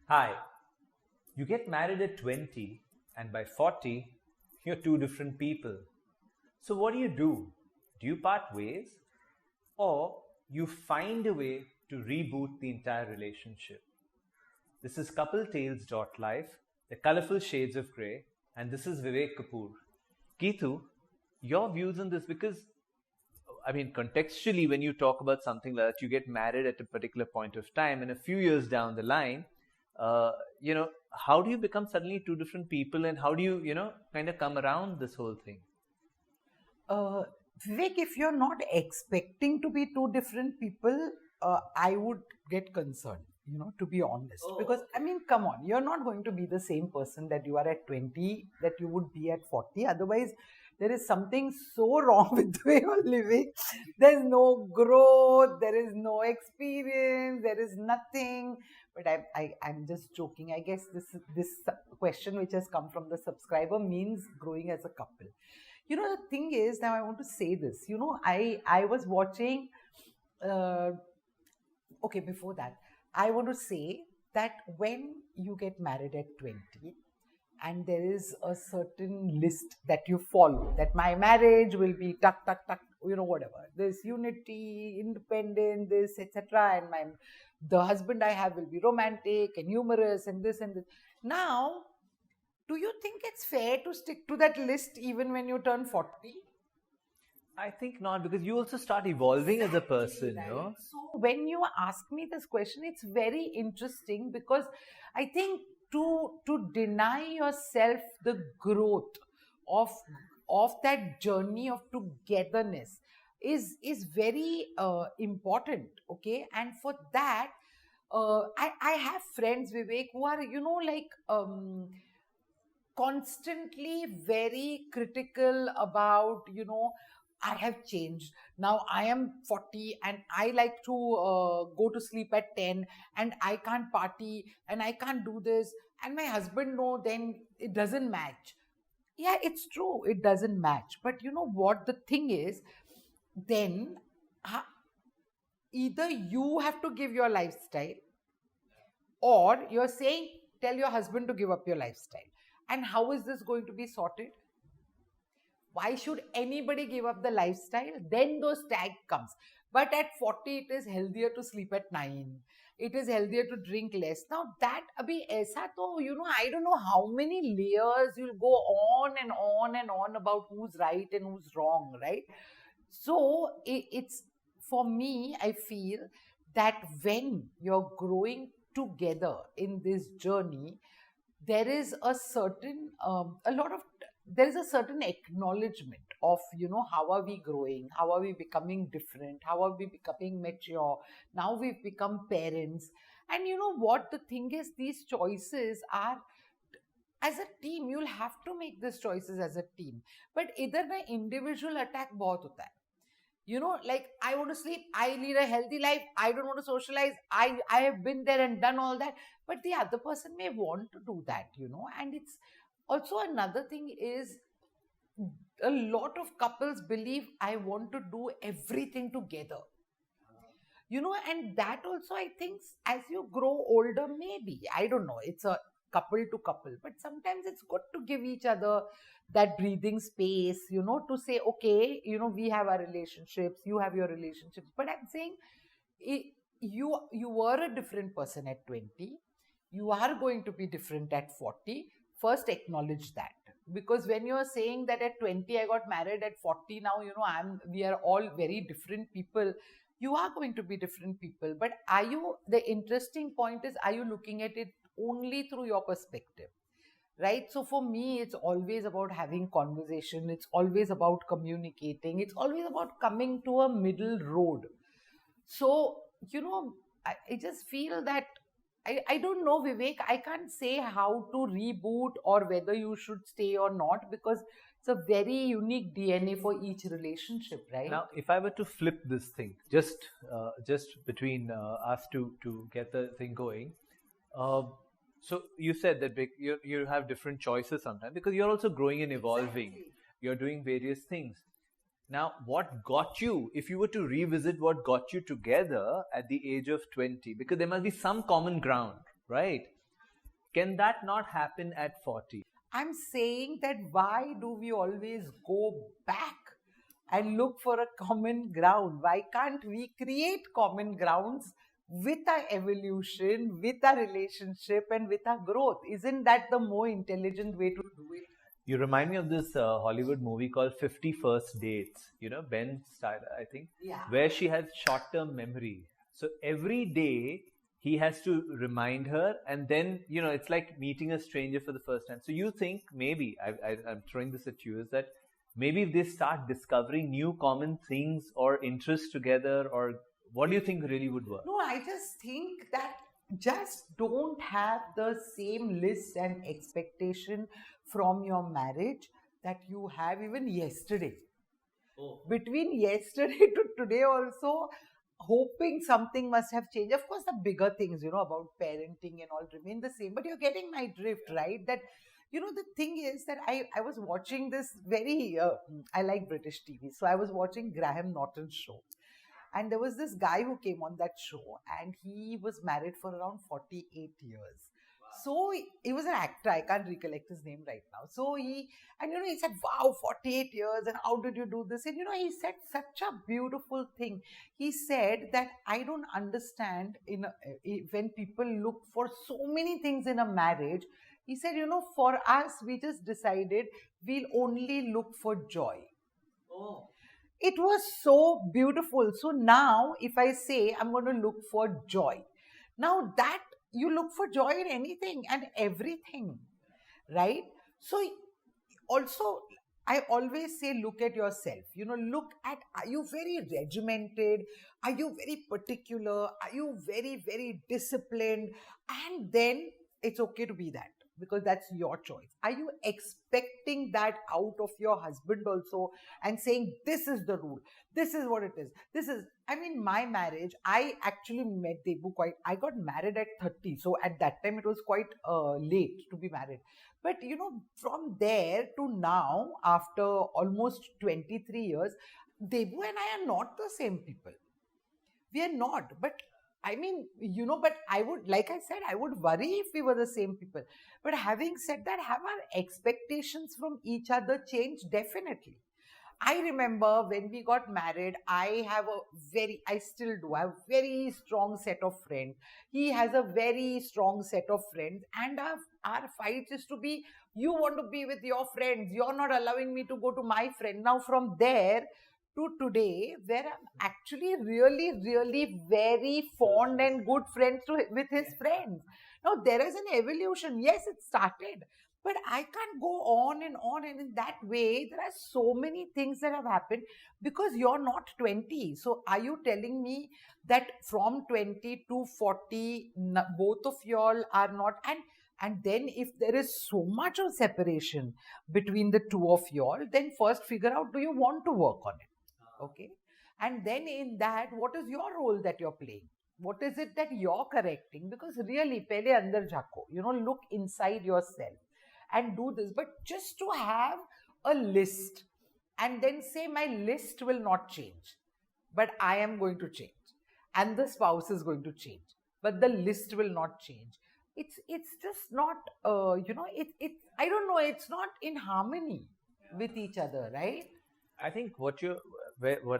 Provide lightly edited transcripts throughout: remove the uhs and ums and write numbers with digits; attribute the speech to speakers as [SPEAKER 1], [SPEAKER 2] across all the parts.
[SPEAKER 1] Hi, you get married at 20, and by 40, you're two different people. So, what do you do? Do you part ways? Or you find a way to reboot the entire relationship? This is Couple Tales Life, the colorful shades of grey, and this is Vivek Kapoor. Keethu, your views on this, because I mean, contextually, when you talk about something like that, you get married at a particular point of time, and a few years down the line, uh, how do you become suddenly two different people, and how do you, kind of come around this whole thing?
[SPEAKER 2] Uh, Vivek, if you're not expecting to be two different people, I would get concerned, to be honest. Because, I mean, come on, you're not going to be the same person that you are at 20 that you would be at 40. Otherwise, there is something so wrong with the way you're living. There's no growth, there is no experience, there is nothing. But I'm just joking. I guess this question which has come from the subscriber means growing as a couple. The thing is, now I want to say this. I was watching. Uh, okay, before that, I want to say that when you get married at 20, and there is a certain list that you follow, that my marriage will be tuck tuck tuck, whatever. There's unity, independent, this etc. And the husband I have will be romantic and humorous and this and this. Now, do you think it's fair to stick to that list even when you turn 40?
[SPEAKER 1] I think not, because you also start evolving as a person,
[SPEAKER 2] Right. So when you ask me this question, it's very interesting because I think to deny yourself the growth of that journey of togetherness is very important. Okay, and for that, I have friends, Vivek, who are like constantly very critical about I have changed. Now I am 40 and I like to go to sleep at 10 and I can't party and I can't do this. And my husband, no, then it doesn't match. Yeah, it's true. It doesn't match. But you know what? The thing is, then either you have to give your lifestyle or you're saying, tell your husband to give up your lifestyle. And how is this going to be sorted? Why should anybody give up the lifestyle? Then those tag comes. But at 40, it is healthier to sleep at 9. It is healthier to drink less. Now that abhi aisa to, I don't know how many layers you'll go on and on and on about who's right and who's wrong, right? So it's, for me, I feel that when you're growing together in this journey, there is a certain a lot of there is a certain acknowledgement of how are we growing, how are we becoming different, how are we becoming mature. Now we've become parents, and you know what, the thing is, these choices are, as a team you'll have to make these choices as a team. But either the individual attack bahut hota hai, like I want to sleep, I lead a healthy life, I don't want to socialize, I have been there and done all that. But the other person may want to do that, and it's also another thing is, a lot of couples believe I want to do everything together, and that also, I think, as you grow older, maybe, I don't know, it's a couple to couple, but sometimes it's good to give each other that breathing space, to say, okay, we have our relationships, you have your relationships. But I'm saying, you were a different person at 20, you are going to be different at 40. First acknowledge that, because when you're saying that at 20 I got married, at 40 now, we are all very different people. You are going to be different people, but are you, the interesting point is, are you looking at it only through your perspective, right? So for me, it's always about having conversation, it's always about communicating, it's always about coming to a middle road. So I just feel that I don't know, Vivek, I can't say how to reboot or whether you should stay or not, because it's a very unique DNA for each relationship, right?
[SPEAKER 1] Now, if I were to flip this thing, just between us to get the thing going, uh, so you said that you have different choices sometimes because you're also growing and evolving.
[SPEAKER 2] Exactly.
[SPEAKER 1] You're doing various things. Now, what got you, if you were to revisit what got you together at the age of 20, because there must be some common ground, right? Can that not happen at 40?
[SPEAKER 2] I'm saying that why do we always go back and look for a common ground? Why can't we create common grounds with our evolution, with our relationship, and with our growth? Isn't that the more intelligent way to do it?
[SPEAKER 1] You remind me of this Hollywood movie called 50 First Dates. You know, Ben Stiller, I think,
[SPEAKER 2] Yeah.
[SPEAKER 1] where she has short-term memory. So every day he has to remind her, and then, you know, it's like meeting a stranger for the first time. So you think maybe, I'm throwing this at you, is that maybe if they start discovering new common things or interests together, or what do you think really would work?
[SPEAKER 2] No, I just think that just don't have the same list and expectation from your marriage that you have even yesterday. Between yesterday to today also, hoping something must have changed. Of course, the bigger things, about parenting and all remain the same, but you're getting my drift, right? That, the thing is that I was watching this I like British TV. So I was watching Graham Norton's show. And there was this guy who came on that show, and he was married for around 48 years. So he was an actor. I can't recollect his name right now. So he said, wow, 48 years, and how did you do this? And he said such a beautiful thing. He said that I don't understand when people look for so many things in a marriage. He said, for us, we just decided we'll only look for joy. Oh. It was so beautiful. So now if I say I'm going to look for joy, now that you look for joy in anything and everything, right? So also, I always say, look at yourself. Look at, are you very regimented? Are you very particular? Are you very, very disciplined? And then it's okay to be that, because that's your choice. Are you expecting that out of your husband also and saying, this is the rule, this is what it is, my marriage, I actually met Debu I got married at 30. So at that time, it was quite late to be married. But, from there to now, after almost 23 years, Debu and I are not the same people. We are not. But but I would, like I said, I would worry if we were the same people. But having said that, have our expectations from each other changed? Definitely. I remember when we got married, I still do, I have a very strong set of friends. He has a very strong set of friends. And our fight is to be, you want to be with your friends, you're not allowing me to go to my friend. Now from there to today, where I'm actually really, really very fond and good friends with his friends. Now, there is an evolution. Yes, it started. But I can't go on. And in that way, there are so many things that have happened because you're not 20. So are you telling me that from 20 to 40, both of y'all are not... And then if there is so much of separation between the two of y'all, then first figure out, do you want to work on it? Okay. And then in that, what is your role that you're playing? What is it that you're correcting? Because really, pehle andar jhako, look inside yourself and do this. But just to have a list and then say, my list will not change, but I am going to change. And the spouse is going to change, but the list will not change. It's just not, I don't know, it's not in harmony with each other, right?
[SPEAKER 1] I think what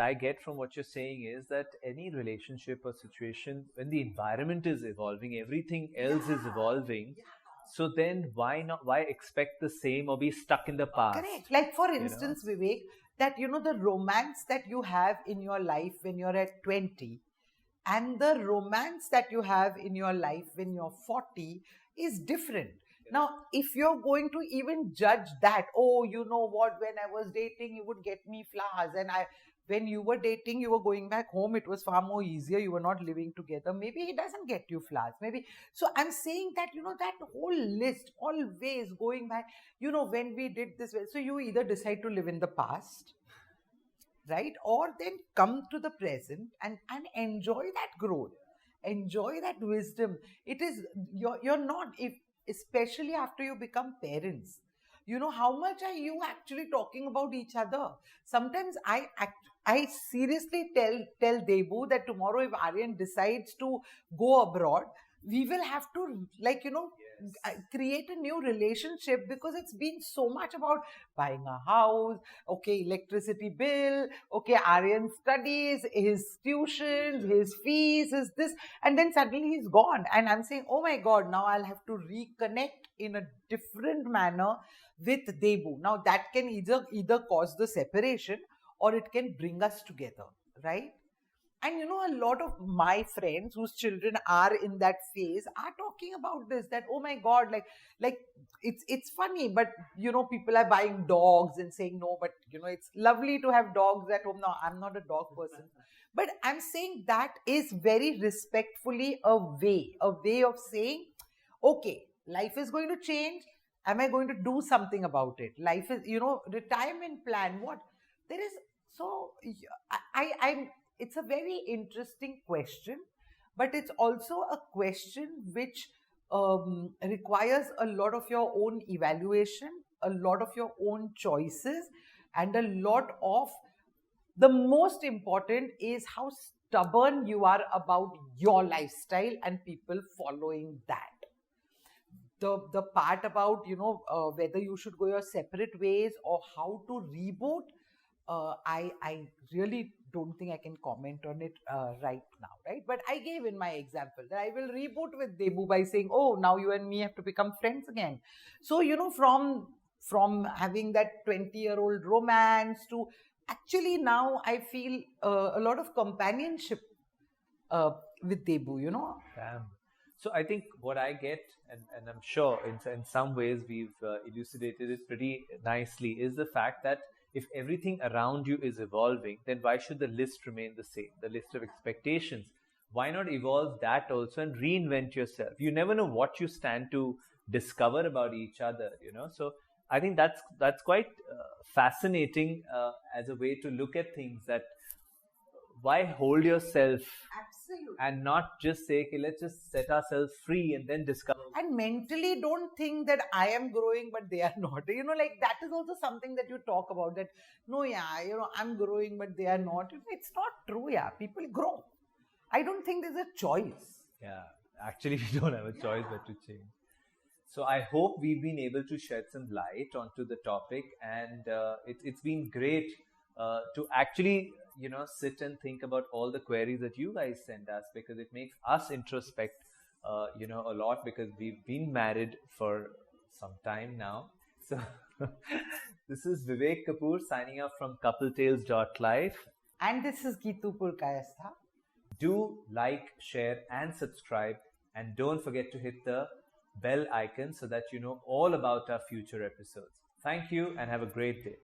[SPEAKER 1] I get from what you're saying is that any relationship or situation, when the environment is evolving, everything else is evolving. So then why expect the same or be stuck in the past?
[SPEAKER 2] Correct. Like for instance, Vivek, that the romance that you have in your life when you're at 20 and the romance that you have in your life when you're 40 is different. Now, if you're going to even judge that, oh, you know what, when I was dating, you would get me flowers. And when you were dating, you were going back home, it was far more easier. You were not living together. Maybe he doesn't get you flowers. Maybe. So I'm saying that, that whole list, always going back, when we did this. So you either decide to live in the past, right? Or then come to the present and enjoy that growth. Enjoy that wisdom. It is, you're not, especially after you become parents, how much are you actually talking about each other? Sometimes I seriously tell Debu that tomorrow if Aryan decides to go abroad, we will have to, like, create a new relationship, because it's been so much about buying a house, okay, electricity bill, okay, Aryan studies, his tuitions, his fees, his this, and then suddenly he's gone. And I'm saying, oh my God, now I'll have to reconnect in a different manner with Debu. Now that can either cause the separation, or it can bring us together, right? And a lot of my friends whose children are in that phase are talking about this, that oh my God, like it's funny, but people are buying dogs and saying no, but it's lovely to have dogs at home. Now I'm not a dog person, but I'm saying that is very respectfully a way of saying, okay, life is going to change. Am I going to do something about it? Life is, retirement plan, what there is. So I'm it's a very interesting question, but it's also a question which requires a lot of your own evaluation, a lot of your own choices, and a lot of, the most important is how stubborn you are about your lifestyle and people following that. The part about whether you should go your separate ways or how to reboot, I really don't think I can comment on it right now, right? But I gave in my example that I will reboot with Debu by saying, oh, now you and me have to become friends again. So from having that 20-year-old romance to actually now I feel a lot of companionship with Debu.
[SPEAKER 1] Damn. So I think what I get, and I'm sure in some ways we've elucidated it pretty nicely, is the fact that if everything around you is evolving, then why should the list remain the same? The list of expectations. Why not evolve that also and reinvent yourself? You never know what you stand to discover about each other, So I think that's quite fascinating as a way to look at things. That why hold yourself
[SPEAKER 2] Absolutely.
[SPEAKER 1] and not just say, okay, let's just set ourselves free and then discover.
[SPEAKER 2] And mentally don't think that I am growing but they are not. Like that is also something that you talk about, that no, yeah, I'm growing but they are not. It's not true. Yeah, people grow. I don't think there's a choice.
[SPEAKER 1] Yeah, actually we don't have a choice but to change. So I hope we've been able to shed some light onto the topic, and it's been great to actually sit and think about all the queries that you guys send us, because it makes us introspect a lot, because we've been married for some time now. So this is Vivek Kapoor signing off from CoupleTales.life.
[SPEAKER 2] And this is Geetu Purkayastha.
[SPEAKER 1] Do like, share and subscribe, and don't forget to hit the bell icon so that you know all about our future episodes. Thank you and have a great day.